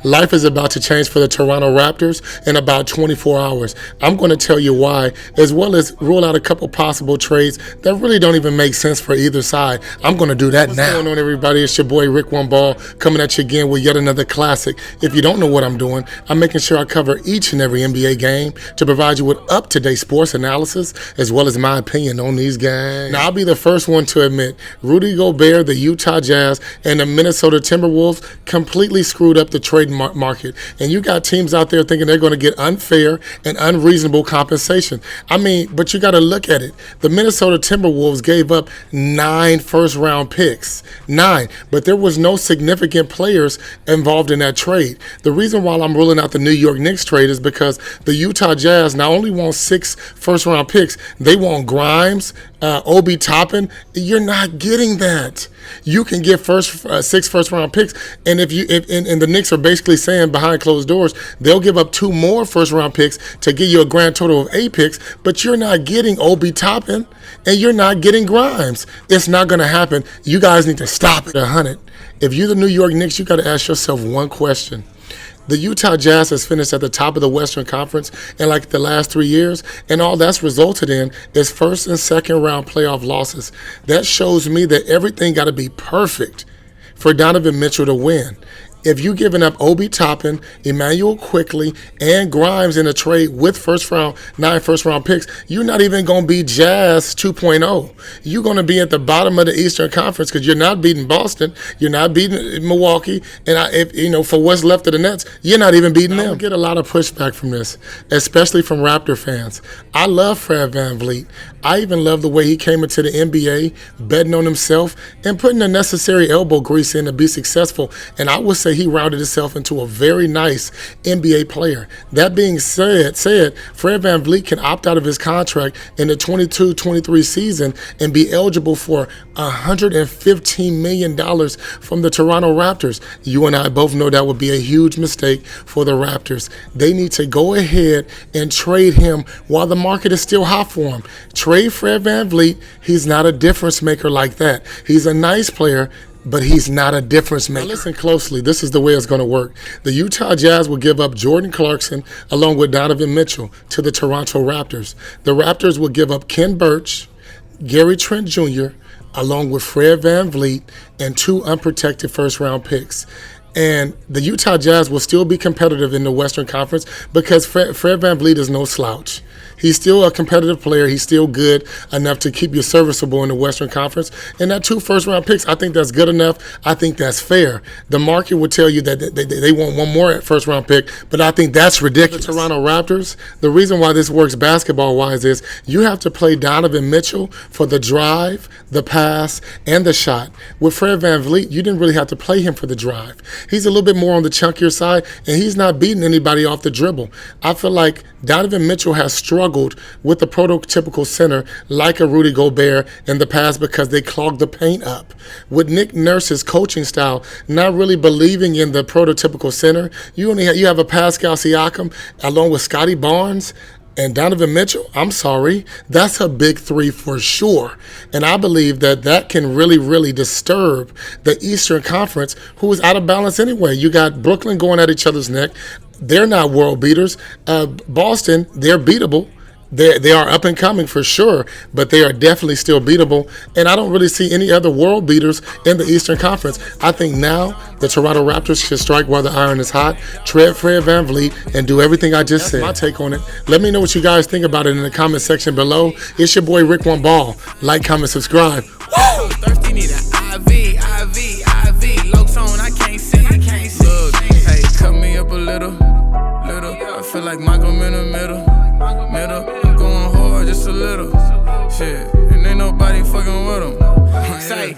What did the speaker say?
Life is about to change for the Toronto Raptors in about 24 hours. I'm going to tell you why, as well as rule out a couple possible trades that really don't even make sense for either side. I'm going to do that now. What's going on, everybody? It's your boy Rick One Ball coming at you again with yet another classic. If you don't know what I'm doing, I'm making sure I cover each and every NBA game to provide you with up-to-date sports analysis as well as my opinion on these games. Now, I'll be the first one to admit Rudy Gobert, the Utah Jazz, and the Minnesota Timberwolves completely screwed up the trade market. And you got teams out there thinking they're going to get unfair and unreasonable compensation. I mean, but you got to look at it. The Minnesota Timberwolves gave up 9 first-round picks. 9. But there was no significant players involved in that trade. The reason why I'm ruling out the New York Knicks trade is because the Utah Jazz not only want 6 first-round picks, they want Grimes, Obi Toppin. You're not getting that. You can get 6 first-round picks, and if the Knicks are basically saying behind closed doors they'll give up 2 more first-round picks to give you a grand total of 8 picks, but you're not getting Obi Toppin and you're not getting Grimes. It's not going to happen. You guys need to stop it. 100. If you're the New York Knicks, you got to ask yourself one question. The Utah Jazz has finished at the top of the Western Conference in like the last 3 years, and all that's resulted in is first and second round playoff losses. That shows me that everything got to be perfect for Donovan Mitchell to win. If you're giving up Obi Toppin, Emmanuel Quickly, and Grimes in a trade with 9 first-round picks, you're not even going to be Jazz 2.0. You're going to be at the bottom of the Eastern Conference because you're not beating Boston, you're not beating Milwaukee, and for what's left of the Nets, you're not even beating them. I get a lot of pushback from this, especially from Raptor fans. I love Fred VanVleet. I even love the way he came into the NBA, betting on himself, and putting the necessary elbow grease in to be successful. And I would say he rounded himself into a very nice NBA player. That being said, Fred VanVleet can opt out of his contract in the 22-23 season and be eligible for $115 million from the Toronto Raptors. You and I both know that would be a huge mistake for the Raptors. They need to go ahead and trade him while the market is still hot for him. Trade Fred VanVleet. He's not a difference maker like that. He's a nice player, but he's not a difference maker. Now listen closely. This is the way it's going to work. The Utah Jazz will give up Jordan Clarkson along with Donovan Mitchell to the Toronto Raptors. The Raptors will give up Ken Birch, Gary Trent Jr., along with Fred VanVleet, and 2 unprotected first-round picks. And the Utah Jazz will still be competitive in the Western Conference because Fred VanVleet is no slouch. He's still a competitive player. He's still good enough to keep you serviceable in the Western Conference. And that 2 first-round picks, I think that's good enough. I think that's fair. The market would tell you that they want 1 more first-round pick, but I think that's ridiculous. The Toronto Raptors, the reason why this works basketball-wise is you have to play Donovan Mitchell for the drive, the pass, and the shot. With Fred VanVleet, you didn't really have to play him for the drive. He's a little bit more on the chunkier side, and he's not beating anybody off the dribble. I feel like Donovan Mitchell has struggled with the prototypical center like a Rudy Gobert in the past because they clogged the paint up. With Nick Nurse's coaching style, not really believing in the prototypical center, you have a Pascal Siakam along with Scotty Barnes and Donovan Mitchell. I'm sorry, that's a big 3 for sure. And I believe that can really, really disturb the Eastern Conference, who is out of balance anyway. You got Brooklyn going at each other's neck. They're not world beaters. Boston, they're beatable. They are up and coming for sure, but they are definitely still beatable. And I don't really see any other world beaters in the Eastern Conference. I think now the Toronto Raptors should strike while the iron is hot, trade Fred VanVleet, and do everything I just said. That's my take on it. Let me know what you guys think about it in the comment section below. It's your boy Rick One Ball. Like, comment, subscribe. Woo! Thirsty, need an IV. Low tone, I can't see. Look, hey, cut me up a little. I feel like Michael in the middle. I'm going hard just a little. Shit, and ain't nobody fucking with him. Say.